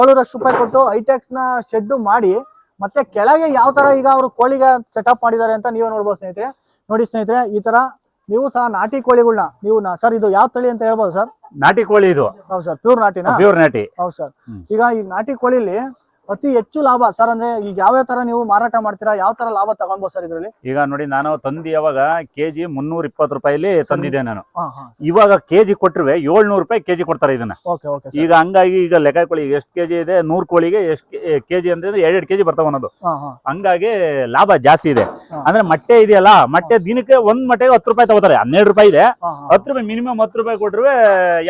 7 ಲಕ್ಷ ರೂಪಾಯಿ ಕೊಟ್ಟು ಹೈಟೆಕ್ಸ್ ನ ಶೆಡ್ ಮಾಡಿ ಮತ್ತೆ ಕೆಳಗೆ ಯಾವ ತರ ಈಗ ಅವರು ಕೋಳಿಗೆ ಸೆಟಪ್ ಮಾಡಿದ್ದಾರೆ ಅಂತ ನೀವೇ ನೋಡ್ಬೋದು ಸ್ನೇಹಿತರೆ. ನೋಡಿ ಸ್ನೇಹಿತರೆ, ಈ ತರ ನೀವು ಸಹ ನಾಟಿ ಕೋಳಿಗಳನ್ನ ನೀವು ಸರ್ ಇದು ಯಾವ ತಳಿ ಅಂತ ಹೇಳ್ಬೋದು ಸರ್? ನಾಟಿ ಕೋಳಿ ಇದು. ಹೌದು ಸರ್, ಪ್ಯೂರ್ ನಾಟಿನಾ? ಪ್ಯೂರ್ ನಾಟಿ. ಹೌದು ಸರ್. ಈಗ ಈ ನಾಟಿ ಕೋಳಿಲಿ ಅತಿ ಹೆಚ್ಚು ಲಾಭ ಸರ್ ಅಂದ್ರೆ ಈಗ ಯಾವ ತರ ನೀವು ಮಾರಾಟ ಮಾಡ್ತೀರಾ, ಯಾವ ತರ ಲಾಭ ತಗೊಳ್ಬೋದು ಸರ್ ಇದ್ರಲ್ಲಿ? ಈಗ ನೋಡಿ, ನಾನು ತಂದು ಯಾವಾಗ ಕೆಜಿ 320 ರೂಪಾಯಿಲಿ ತಂದಿದ್ದೆ ನಾನು. ಇವಾಗ ಕೆಜಿ ಕೊಟ್ಟರೆ 700 ರೂಪಾಯಿ ಕೆಜಿ ಕೊಡ್ತಾರೆ ಇದನ್ನ. ಈಗ ಹಂಗಾಗಿ ಈಗ ಲೆಕ್ಕ ಕೋಳಿ ಎಷ್ಟು ಕೆಜಿ ಇದೆ, 100 ಕೋಳಿಗೆ ಎಷ್ಟು ಕೆಜಿ ಅಂತಂದ್ರೆ 2 ಕೆಜಿ ಬರ್ತಾವ ಅನ್ನೋದು. ಹಂಗಾಗಿ ಲಾಭ ಜಾಸ್ತಿ ಇದೆ. ಅಂದ್ರೆ ಮೊಟ್ಟೆ ಇದೆಯಲ್ಲ, ಮೊಟ್ಟೆ ದಿನಕ್ಕೆ ಒಂದ್ ಮೊಟ್ಟೆಗೆ 10 ರೂಪಾಯಿ ತಗೋತಾರೆ. 12 ರೂಪಾಯಿ ಇದೆ, 10 ರೂಪಾಯಿ ಮಿನಿಮಮ್ 10 ರೂಪಾಯಿ ಕೊಟ್ರೆ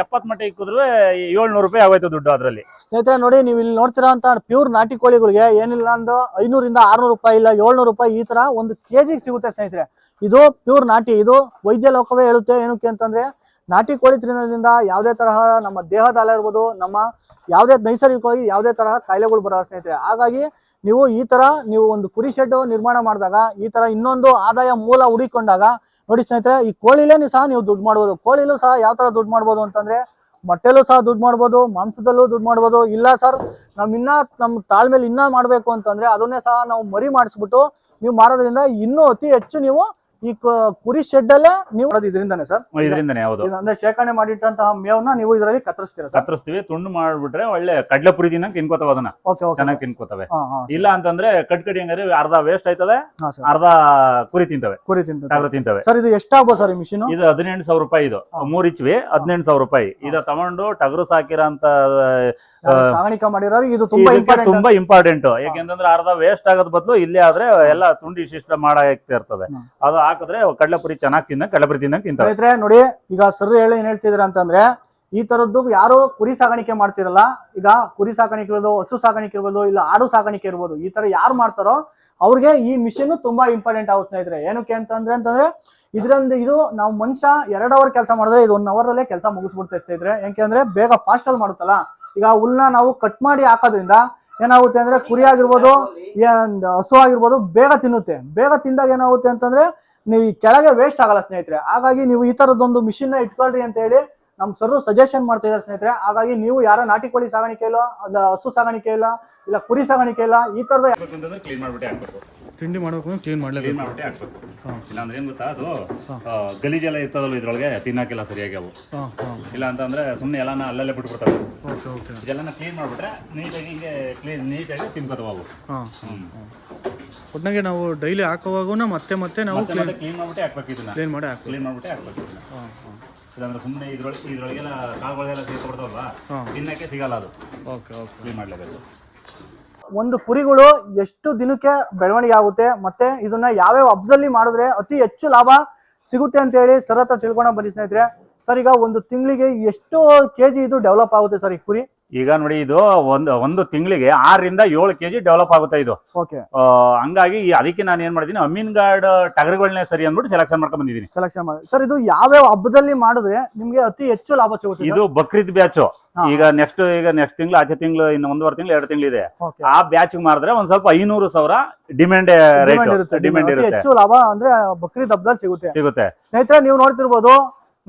70 ಮೊಟ್ಟೆ ಇಕ್ಕಿದ್ರೆ 700 ರೂಪಾಯಿ ಆಗೋಯ್ತು ದುಡ್ಡು ಅದರಲ್ಲಿ. ಸ್ನೇಹಿತರೆ ನೋಡಿ, ನೀವು ಇಲ್ಲಿ ನೋಡ್ತೀರಾ ಅಂತ ಪ್ಯೂರ್ ನಾಟಿ ಕೋಳಿಗಳಿಗೆ ಏನಿಲ್ಲ ಅಂದ್ರೆ 500 ಇಂದ 600 ರೂಪಾಯಿ ಇಲ್ಲ 700 ರೂಪಾಯಿ ಈ ತರ ಒಂದು ಕೆಜಿಗೆ ಸಿಗುತ್ತೆ ಸ್ನೇಹಿತರೆ. ಇದು ಪ್ಯೂರ್ ನಾಟಿ. ಇದು ವೈದ್ಯ ಲೋಕವೇ ಹೇಳುತ್ತೆ. ಏನಕ್ಕೆ ಅಂತಂದ್ರೆ ನಾಟಿ ಕೋಳಿ ತಿನ್ನೋದ್ರಿಂದ ಯಾವುದೇ ತರಹ ನಮ್ಮ ದೇಹದ ಹಾಲ ಇರ್ಬೋದು, ನಮ್ಮ ಯಾವುದೇ ನೈಸರ್ಗಿಕವಾಗಿ ಯಾವುದೇ ತರಹ ಕಾಯಿಲೆಗಳು ಬರಲ್ಲ ಸ್ನೇಹಿತರೆ. ಹಾಗಾಗಿ ನೀವು ಈ ತರ ನೀವು ಒಂದು ಕುರಿ ಶೆಡ್ ನಿರ್ಮಾಣ ಮಾಡಿದಾಗ ಈ ತರ ಇನ್ನೊಂದು ಆದಾಯ ಮೂಲ ಹುಡುಕೊಂಡಾಗ ನೋಡಿ ಸ್ನೇಹಿತರೆ, ಈ ಕೋಳಿಲೇ ಸಹ ನೀವು ದುಡ್ಡು ಮಾಡ್ಬೋದು. ಕೋಳಿಲೂ ಸಹ ಯಾವ ತರ ದುಡ್ಡು ಮಾಡ್ಬೋದು ಅಂತಂದ್ರೆ ಮೊಟ್ಟೆಲೂ ಸಹ ದುಡ್ಡು ಮಾಡ್ಬೋದು, ಮಾಂಸದಲ್ಲೂ ದುಡ್ಡು ಮಾಡ್ಬೋದು. ಇಲ್ಲ ಸರ್ ನಮ್ಮ ತಾಳ್ಮೇಲೆ ಇನ್ನ ಮಾಡ್ಬೇಕು ಅಂತಂದ್ರೆ ಅದನ್ನೇ ಸಹ ನಾವು ಮರಿ ಮಾಡಿಸ್ಬಿಟ್ಟು ನೀವು ಮಾರೋದ್ರಿಂದ ಇನ್ನೂ ಅತಿ ಹೆಚ್ಚು ನೀವು ಈ ಕುರಿ ಶೆಡ್ ಅಲ್ಲೇ ನೀವು ಇದರಿಂದಾನೆ ಸರ್? ಇದರಿಂದಾನೆ. ಹೌದು. ಅಂದ್ರೆ ಶೇಖರಣೆ ಮಾಡಿಟ್ಟಂತಹ ಮೇವನ್ನ ನೀವು ಇದರಲ್ಲಿ ಕತ್ತರಿಸ್ತೀರಾ ಸರ್? ಕತ್ತರಿಸ್ತೀವಿ. ತುಂಡು ಮಾಡ್ಬಿಟ್ರೆ ಒಳ್ಳೆ ಕಡ್ಲೆ ಪುರಿ ತಿನ್ನಕ್ ತಿನ್ಕೋತಾವ, ಅದನ್ನ ಚೆನ್ನಾಗಿ ತಿನ್ಕೋತವೆ. ಇಲ್ಲ ಅಂತಂದ್ರೆ ಕಟ್ಕಡಿ ಹಂಗಾರೆ ಅರ್ಧ ವೇಸ್ಟ್ ಆಯ್ತದೆ, ಅರ್ಧ ಕುರಿ ತಿಂತವೆ. ಸರ್ ಇದು ಎಷ್ಟಾಗ್ಬೋದು ಸರ್ ಈ ಮಿಷಿನ್? ಇದು 18,000 ರೂಪಾಯಿ. ಇದು 3 ಇಂಚ್ವಿ 18,000 ರೂಪಾಯಿ. ಇದ ತಗೊಂಡು ಟಗರು ಸಾಕಿರೋಂತ ಸಾಗಾಣಿಕೆ ಮಾಡಿರೋ ಇದು ತುಂಬಾ ಇಂಪಾರ್ಟೆಂಟ್. ಯಾಕೆಂತಂದ್ರೆ ಅರ್ಧ ವೇಸ್ಟ್ ಆಗೋದ್ ಬದಲು ಇಲ್ಲೇ ಆದ್ರೆ ಎಲ್ಲ ತುಂಡಿ ಸಿಸ್ಟಮ್ ಮಾಡಾಕ್ತಿರ್ತದೆ. ಅದು ಹಾಕಿದ್ರೆ ಕಡಲೆಪುರಿ ಚೆನ್ನಾಗಿ ಕಡಲೆಪುರಿ ತಿಂತಾರೆ. ನೋಡಿ, ಈಗ ಸರ್ ಏನ್ ಹೇಳ್ತಿದ್ರ ಅಂತಂದ್ರೆ ಈ ತರದ್ದು ಯಾರು ಕುರಿ ಸಾಗಾಣಿಕೆ ಮಾಡ್ತಿರಲ್ಲ, ಈಗ ಕುರಿ ಸಾಕಾಣಿಕೆ ಇರ್ಬೋದು, ಹಸು ಸಾಕಾಣಿಕೆ ಇರ್ಬೋದು, ಇಲ್ಲ ಆಡು ಸಾಕಾಣಿಕೆ ಇರ್ಬೋದು, ಈ ತರ ಯಾರು ಮಾಡ್ತಾರೋ ಅವ್ರಿಗೆ ಈ ಮಿಷಿನ್ ತುಂಬಾ ಇಂಪಾರ್ಟೆಂಟ್ ಆಗುತ್ತೆ ಸ್ನೇಹಿತರೆ. ಏನಕ್ಕೆ ಅಂತಂದ್ರೆ ಇದು ನಾವು ಮನುಷ್ಯ 2 ಅವರ್ ಕೆಲಸ ಮಾಡಿದ್ರೆ ಇದು 1 ಅವರ್ ಅಲ್ಲೇ ಕೆಲಸ ಮುಗಿಸ್ಬಿಡ್ತೇವೆ ಸ್ನೇಹಿತರೆ. ಯಾಕೆಂದ್ರೆ ಬೇಗ ಫಾಸ್ಟ್ ಅಲ್ಲಿ ಮಾಡುತ್ತಲ್ಲ. ಈಗ ಹುಲ್ನ ನಾವು ಕಟ್ ಮಾಡಿ ಹಾಕೋದ್ರಿಂದ ಏನಾಗುತ್ತೆ ಅಂದ್ರೆ ಕುರಿ ಆಗಿರ್ಬೋದು, ಹಸು ಆಗಿರ್ಬೋದು ಬೇಗ ತಿನ್ನುತ್ತೆ. ಬೇಗ ತಿಂದಾಗ ಏನಾಗುತ್ತೆ ಅಂತಂದ್ರೆ ನೀವು ಕೆಳಗೆ ವೇಸ್ಟ್ ಆಗಲ್ಲ ಸ್ನೇಹಿತರೆ. ಹಾಗಾಗಿ ನೀವು ಈ ತರದೊಂದು ಮಿಷಿನ್ ಇಟ್ಕೊಳ್ರಿ ಅಂತ ಹೇಳಿ ನಮ್ ಸರ್ ಸಜೆಷನ್ ಮಾಡ್ತಾ ಇದ್ದಾರೆ ಸ್ನೇಹಿತರೆ. ಹಾಗಾಗಿ ನೀವು ಯಾರ ನಾಟಿ ಕೋಳಿ ಸಾಗಾಣಿಕೆ ಇಲ್ಲ, ಹಸು ಸಾಗಾಣಿಕೆ ಇಲ್ಲ ಕುರಿ ಸಾಗಾಣಿಕೆ ಇಲ್ಲ, ಈ ತರದ ಕ್ಲೀನ್ ಮಾಡ್ಬಿಟ್ಟೆ ಹಾಕ್ಬೇಕು. ತಿಂಡಿ ಮಾಡ್ಬೇಕು, ಕ್ಲೀನ್ ಮಾಡ್ಲೇಬೇಕು. ಇಲ್ಲಾಂದ್ರೆ ಏನ್ ಗೊತ್ತಾ, ಅದು ಗಲೀಜೆಲ್ಲ ಇರ್ತದಲ್ಲ ಇದ್ರೊಳಗೆ, ತಿನ್ನಕ್ಕೆಲ್ಲ ಸರಿಯಾಗಿ ಅವು. ಇಲ್ಲ ಅಂತಂದ್ರೆ ಸುಮ್ಮನೆ ಎಲ್ಲಾನ ಅಲ್ಲಲ್ಲೇ ಬಿಟ್ಬಿಡ್ತಾವೆ. ಇದೆಲ್ಲ ಕ್ಲೀನ್ ಮಾಡ್ಬಿಟ್ರೆ ನೀಟಾಗಿ ನೀಟಾಗಿ ತಿನ್ಕೋತಾವ ಅವು. ಒಟ್ನಾಗೆ ನಾವು ಡೈಲಿ ಹಾಕುವಾಗೂ ಮತ್ತೆ ನಾವು ಕ್ಲೀನ್ ಮಾಡ್ಬಿಟ್ಟೆ ಹಾಕ್ಬೇಕು. ಇದನ್ನ ಕ್ಲೀನ್ ಮಾಡ್ಬಿಟ್ಟೆ ಹಾಕ್ಬೇಕು. ಇಲ್ಲಾಂದ್ರೆ ಸುಮ್ಮನೆ ಇದ್ರೊಳಗೆಲ್ಲ ಕಾಳುಗಳೆಲ್ಲ ಸೇರ್ಕೊಡ್ತಾವಲ್ವಾ, ತಿನ್ನಕ್ಕೆ ಸಿಗಲ್ಲ. ಅದು ಕ್ಲೀನ್ ಮಾಡ್ಲೇಬೇಕು. ಒಂದು ಕುರಿಗಳು ಎಷ್ಟು ದಿನಕ್ಕೆ ಬೆಳವಣಿಗೆ ಆಗುತ್ತೆ, ಮತ್ತೆ ಇದನ್ನ ಯಾವ್ಯಾವ ಹಬ್ಬದಲ್ಲಿ ಮಾಡಿದ್ರೆ ಅತಿ ಹೆಚ್ಚು ಲಾಭ ಸಿಗುತ್ತೆ ಅಂತ ಹೇಳಿ ಸರ್ ಹತ್ರ ತಿಳ್ಕೊಂಡ ಬನ್ನಿ ಸ್ನೇಹಿತರೆ. ಸರ್ ಈಗ ಒಂದು ತಿಂಗಳಿಗೆ ಎಷ್ಟು ಕೆಜಿ ಇದು ಡೆವಲಪ್ ಆಗುತ್ತೆ ಸರ್ ಈ ಕುರಿ? ಈಗ ನೋಡಿ, ಇದು ಒಂದು ತಿಂಗಳಿಗೆ 6 ರಿಂದ 7 ಕೆಜಿ ಡೆವಲಪ್ ಆಗುತ್ತೆ ಇದು. ಹಂಗಾಗಿ ಅದಕ್ಕೆ ನಾನು ಏನ್ ಮಾಡಿದೀನಿ, ಅಮೀನ್ ಗಾರ್ಡ್ ಟಗರುಗಳನ್ನೇ ಸರಿ ಅಂದ್ಬಿಟ್ಟು ಸೆಲೆಕ್ಷನ್ ಮಾಡ್ಕೊಂಡ್ ಬಂದಿದ್ದೀನಿ. ಸರ್ ಇದು ಯಾವ್ಯಾವ ಹಬ್ಬದಲ್ಲಿ ಮಾಡಿದ್ರೆ ನಿಮ್ಗೆ ಅತಿ ಹೆಚ್ಚು ಲಾಭ ಸಿಗುತ್ತೆ? ಇದು ಬಕ್ರೀದ್ ಬ್ಯಾಚ್. ಈಗ ನೆಕ್ಸ್ಟ್ ತಿಂಗಳು, ಆಚೆ ತಿಂಗಳು, ಇನ್ನು 1.5 ತಿಂಗಳು 2 ತಿಂಗಳು ಇದೆ. ಆ ಬ್ಯಾಚ್ ಮಾರಿದ್ರೆ ಒಂದ್ ಸ್ವಲ್ಪ 500,000 ಡಿಮ್ಯಾಂಡ್ ಇರುತ್ತೆ. ಹೆಚ್ಚು ಲಾಭ ಅಂದ್ರೆ ಬಕ್ರೀದ್ ಹಬ್ಬದಲ್ಲಿ ಸಿಗುತ್ತೆ ಸ್ನೇಹಿತರೆ. ನೀವು ನೋಡ್ತಿರ್ಬೋದು,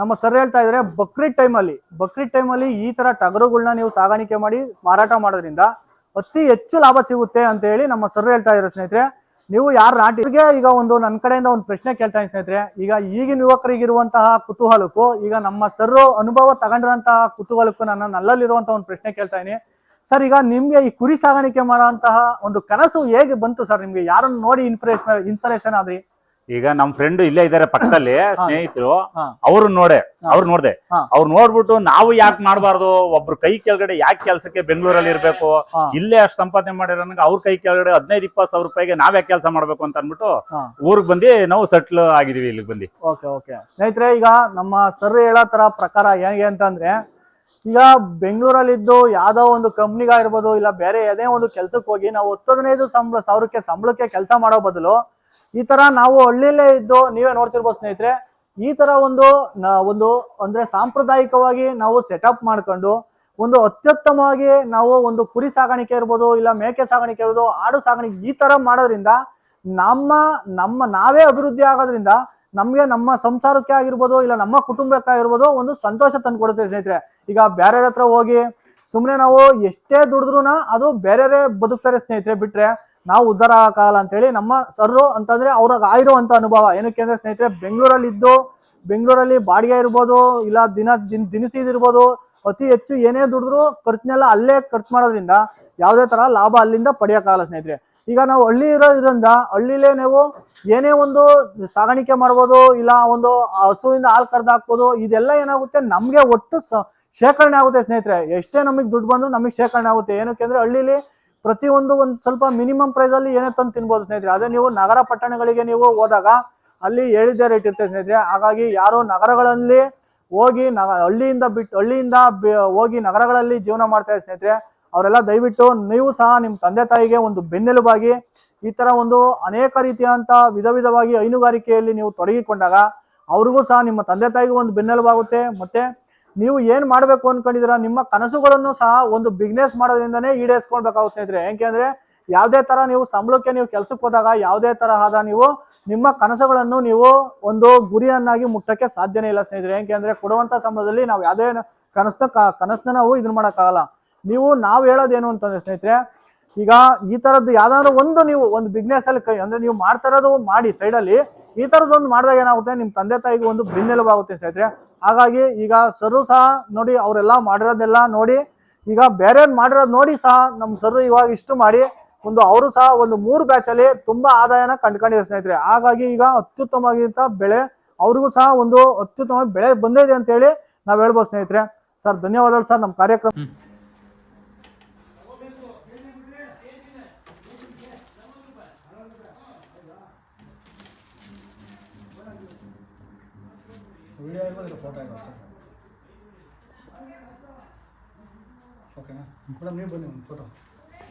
ನಮ್ಮ ಸರ್ ಹೇಳ್ತಾ ಇದ್ರೆ ಬಕ್ರೀದ್ ಟೈಮಲ್ಲಿ ಈ ತರ ಟಗರುಗಳನ್ನ ನೀವು ಸಾಗಾಣಿಕೆ ಮಾಡಿ ಮಾರಾಟ ಮಾಡೋದ್ರಿಂದ ಅತಿ ಹೆಚ್ಚು ಲಾಭ ಸಿಗುತ್ತೆ ಅಂತ ಹೇಳಿ ನಮ್ಮ ಸರ್ ಹೇಳ್ತಾ ಇದ್ದಾರೆ ಸ್ನೇಹಿತರೆ. ನೀವು ಯಾರು ನಾಟಿಗೆ ಈಗ ನನ್ನ ಕಡೆಯಿಂದ ಒಂದು ಪ್ರಶ್ನೆ ಕೇಳ್ತಾ ಇದ್ದೀನಿ ಸ್ನೇಹಿತರೆ. ಈಗ ಈಗಿನ ಯುವಕರಿಗಿರುವಂತಹ ಕುತೂಹಲಕ್ಕೂ ಈಗ ನಮ್ಮ ಸರ್ ಅನುಭವ ತಗೊಂಡಿರುವಂತಹ ಕುತೂಹಲಕ್ಕೂ ನನ್ನ ನಲ್ಲಲ್ಲಿರುವಂತಹ ಒಂದು ಪ್ರಶ್ನೆ ಕೇಳ್ತಾ ಇದೀನಿ ಸರ್. ಈಗ ನಿಮ್ಗೆ ಈ ಕುರಿ ಸಾಗಾಣಿಕೆ ಮಾಡುವಂತಹ ಒಂದು ಕನಸು ಹೇಗೆ ಬಂತು ಸರ್? ನಿಮ್ಗೆ ಯಾರನ್ನು ನೋಡಿ ಇನ್ಸ್ಪಿರೇಷನ್ ಆದ್ರಿ? ಈಗ ನಮ್ ಫ್ರೆಂಡ್ ಇಲ್ಲೇ ಇದಾರೆ ಪಕ್ಕದಲ್ಲಿ, ಸ್ನೇಹಿತರು. ಅವ್ರು ನೋಡ್ದೆ ಅವ್ರು ನೋಡ್ಬಿಟ್ಟು ನಾವು ಯಾಕೆ ಮಾಡ್ಬಾರ್ದು, ಒಬ್ರು ಕೈ ಕೆಳಗಡೆ ಯಾಕೆ ಕೆಲ್ಸಕ್ಕೆ ಬೆಂಗಳೂರಲ್ಲಿ ಇರ್ಬೇಕು, ಇಲ್ಲೇ ಅಷ್ಟು ಸಂಪಾದನೆ ಮಾಡಿರೋ ಅವ್ರ ಕೈ ಕೆಳಗಡೆ 15-20 ಸಾವಿರ ರೂಪಾಯಿಗೆ ನಾವ್ ಯಾಕೆ ಕೆಲಸ ಮಾಡ್ಬೇಕು ಅಂತ ಅನ್ಬಿಟ್ಟು ಊರಿಗೆ ಬಂದು ನಾವು ಸೆಟ್ಲ್ ಆಗಿದೀವಿ ಇಲ್ಲಿಗೆ ಬಂದು. ಓಕೆ ಸ್ನೇಹಿತರೆ, ಈಗ ನಮ್ಮ ಸರ್ ಹೇಳೋ ತರ ಪ್ರಕಾರ ಹೇಗೆ ಅಂತಂದ್ರೆ, ಈಗ ಬೆಂಗಳೂರಲ್ಲಿದ್ದು ಯಾವ್ದೋ ಒಂದು ಕಂಪ್ನಿಗಾಗಿರ್ಬೋದು, ಇಲ್ಲ ಬೇರೆ ಯಾವುದೇ ಒಂದು ಕೆಲ್ಸಕ್ಕೆ ಹೋಗಿ ನಾವು 10-15 ಸಾವಿರಕ್ಕೆ ಸಂಬಳಕ್ಕೆ ಕೆಲಸ ಮಾಡೋ ಬದಲು ಈ ತರ ನಾವು ಹಳ್ಳಿಯಲ್ಲೇ ಇದ್ದು, ನೀವೇ ನೋಡ್ತಿರ್ಬೋದು ಸ್ನೇಹಿತರೆ, ಈ ತರ ಒಂದು ಅಂದ್ರೆ ಸಾಂಪ್ರದಾಯಿಕವಾಗಿ ನಾವು ಸೆಟಪ್ ಮಾಡ್ಕೊಂಡು ಒಂದು ಅತ್ಯುತ್ತಮವಾಗಿ ನಾವು ಒಂದು ಕುರಿ ಸಾಗಾಣಿಕೆ ಇರ್ಬೋದು, ಇಲ್ಲ ಮೇಕೆ ಸಾಗಾಣಿಕೆ ಇರ್ಬೋದು, ಆಡು ಸಾಗಾಣಿಕೆ ಈ ತರ ಮಾಡೋದ್ರಿಂದ ನಾವೇ ಅಭಿವೃದ್ಧಿ ಆಗೋದ್ರಿಂದ ನಮ್ಗೆ ನಮ್ಮ ಸಂಸಾರಕ್ಕೆ ಆಗಿರ್ಬೋದು, ಇಲ್ಲ ನಮ್ಮ ಕುಟುಂಬಕ್ಕೆ ಆಗಿರ್ಬೋದು ಒಂದು ಸಂತೋಷ ತಂದು ಕೊಡುತ್ತೆ ಸ್ನೇಹಿತರೆ. ಈಗ ಬೇರೆ ಹತ್ರ ಹೋಗಿ ಸುಮ್ಮನೆ ನಾವು ಎಷ್ಟೇ ದುಡಿದ್ರೂ ಅದು ಬೇರೆ ಬದುಕ್ತಾರೆ ಸ್ನೇಹಿತರೆ, ಬಿಟ್ರೆ ನಾವು ಉದ್ಧಾರ ಆಗಲ್ಲ ಅಂತೇಳಿ ನಮ್ಮ ಸರ್ರು ಅಂತಂದ್ರೆ ಅವ್ರಿಗೆ ಆಗಿರುವಂತ ಅನುಭವ. ಏನಕ್ಕೆ ಅಂದ್ರೆ ಸ್ನೇಹಿತರೆ, ಬೆಂಗಳೂರಲ್ಲಿ ಬಾಡಿಗೆ ಇರ್ಬೋದು, ಇಲ್ಲ ದಿನಸಿ ಇರ್ಬೋದು, ಅತಿ ಹೆಚ್ಚು ಏನೇ ದುಡಿದ್ರು ಖರ್ಚನೆಲ್ಲ ಅಲ್ಲೇ ಖರ್ಚು ಮಾಡೋದ್ರಿಂದ ಯಾವುದೇ ತರ ಲಾಭ ಅಲ್ಲಿಂದ ಪಡೆಯೋಕ್ಕಾಗಲ್ಲ ಸ್ನೇಹಿತರೆ. ಈಗ ನಾವು ಹಳ್ಳಿ ಇರೋದ್ರಿಂದ ಹಳ್ಳಿಲೇ ನೀವು ಏನೇ ಒಂದು ಸಾಗಾಣಿಕೆ ಮಾಡ್ಬೋದು, ಇಲ್ಲ ಒಂದು ಹಸುವಿಂದ ಹಾಲು ಕರೆದು ಹಾಕ್ಬೋದು. ಇದೆಲ್ಲ ಏನಾಗುತ್ತೆ, ನಮ್ಗೆ ಒಟ್ಟು ಶೇಖರಣೆ ಆಗುತ್ತೆ ಸ್ನೇಹಿತರೆ. ಎಷ್ಟೇ ನಮಗೆ ದುಡ್ಡು ಬಂದ್ರು ನಮಗೆ ಶೇಖರಣೆ ಆಗುತ್ತೆ. ಏನಕ್ಕೆ ಅಂದ್ರೆ ಹಳ್ಳಿಲಿ ಪ್ರತಿಯೊಂದು ಒಂದು ಸ್ವಲ್ಪ ಮಿನಿಮಮ್ ಪ್ರೈಸ್ ಅಲ್ಲಿ ಏನೇ ತಂದು ತಿನ್ಬೋದು ಸ್ನೇಹಿತರೆ. ಅದೇ ನೀವು ನಗರ ಪಟ್ಟಣಗಳಿಗೆ ನೀವು ಹೋದಾಗ ಅಲ್ಲಿ ಹೇಳಿದ್ದೇ ರೇಟ್ ಇರುತ್ತೆ ಸ್ನೇಹಿತರೆ. ಹಾಗಾಗಿ ಯಾರು ನಗರಗಳಲ್ಲಿ ಹೋಗಿ ಹಳ್ಳಿಯಿಂದ ಹೋಗಿ ನಗರಗಳಲ್ಲಿ ಜೀವನ ಮಾಡ್ತಾ ಇದ್ದಾರೆ ಸ್ನೇಹಿತರೆ, ಅವರೆಲ್ಲ ದಯವಿಟ್ಟು ನೀವು ಸಹ ನಿಮ್ಮ ತಂದೆ ತಾಯಿಗೆ ಒಂದು ಬೆನ್ನೆಲುಬಾಗಿ ಈ ತರ ಒಂದು ಅನೇಕ ರೀತಿಯಂತ ವಿಧವಾಗಿ ಹೈನುಗಾರಿಕೆಯಲ್ಲಿ ನೀವು ತೊಡಗಿಕೊಂಡಾಗ ಅವ್ರಿಗೂ ಸಹ ನಿಮ್ಮ ತಂದೆ ತಾಯಿಗೂ ಒಂದು ಬೆನ್ನೆಲುಬಾಗುತ್ತೆ. ಮತ್ತೆ ನೀವು ಏನ್ ಮಾಡ್ಬೇಕು ಅನ್ಕೊಂಡಿದ್ದೀರಾ, ನಿಮ್ಮ ಕನಸುಗಳನ್ನು ಸಹ ಒಂದು ಬಿಸ್ನೆಸ್ ಮಾಡೋದ್ರಿಂದನೇ ಈಡೇರಿಸ್ಕೊಳ್ಬೇಕಾಗುತ್ತೆ ಸ್ನೇಹಿತರೆ. ಯಾಕೆಂದ್ರೆ ಯಾವುದೇ ತರ ನೀವು ಸಂಬಳಕ್ಕೆ ನೀವು ಕೆಲ್ಸಕ್ಕೆ ಹೋದಾಗ ಯಾವುದೇ ತರಹದ ನೀವು ನಿಮ್ಮ ಕನಸುಗಳನ್ನು ನೀವು ಒಂದು ಗುರಿಯನ್ನಾಗಿ ಮುಟ್ಟಕ್ಕೆ ಸಾಧ್ಯನೇ ಇಲ್ಲ ಸ್ನೇಹಿತರೆ. ಯಾಕೆಂದ್ರೆ ಕೊಡುವಂತ ಸಂಬಳದಲ್ಲಿ ನಾವು ಯಾವುದೇ ಕನಸನ್ನ ನಾವು ಇದನ್ನ ಮಾಡಕ್ಕಾಗಲ್ಲ. ನಾವು ಹೇಳೋದೇನು ಅಂತಂದ್ರೆ ಸ್ನೇಹಿತರೆ, ಈಗ ಈ ತರದ್ದು ಯಾವ್ದಾದ್ರು ನೀವು ಒಂದು ಬಿಸ್ನೆಸ್ ಅಲ್ಲಿ ಅಂದ್ರೆ ನೀವು ಮಾಡ್ತಾ ಇರೋದು ಮಾಡಿ ಸೈಡ್ ಅಲ್ಲಿ ಈ ತರದೊಂದು ಮಾಡಿದಾಗ ಏನಾಗುತ್ತೆ, ನಿಮ್ ತಂದೆ ತಾಯಿಗೆ ಒಂದು ಬೆನ್ನೆಲುಬಾಗುತ್ತೆ ಸ್ನೇಹಿತರೆ. ಹಾಗಾಗಿ ಈಗ ಸರು ಸಹ ನೋಡಿ, ಅವರೆಲ್ಲ ಮಾಡಿರೋದೆಲ್ಲ ನೋಡಿ, ಈಗ ಬೇರೆ ಮಾಡಿರೋದು ನೋಡಿ ಸಹ ನಮ್ ಸರು ಇವಾಗ ಇಷ್ಟು ಮಾಡಿ ಅವರು ಸಹ ಒಂದು 3 ಬ್ಯಾಚ್ ಅಲ್ಲಿ ತುಂಬಾ ಆದಾಯನ ಕಂಡ್ಕೊಂಡಿದ್ದಾರೆ ಸ್ನೇಹಿತರೆ. ಹಾಗಾಗಿ ಈಗ ಅತ್ಯುತ್ತಮವಾಗಿಂತ ಬೆಳೆ ಅವ್ರಿಗೂ ಸಹ ಒಂದು ಅತ್ಯುತ್ತಮ ಬೆಳೆ ಬಂದಿದೆ ಅಂತ ಹೇಳಿ ನಾವ್ ಹೇಳ್ಬೋದು ಸ್ನೇಹಿತರೆ. ಸರ್ ಧನ್ಯವಾದಗಳು ಸರ್ ನಮ್ಮ ಕಾರ್ಯಕ್ರಮ. ವಿಡಿಯೋ ಇರ್ಬೋದು, ಫೋಟೋ ಇರೋ ಅಷ್ಟೇ ಸರ್. ಓಕೆನಾ ಮೇಡಮ್, ನೀವು ಬನ್ನಿ ಒಂದು ಫೋಟೋ.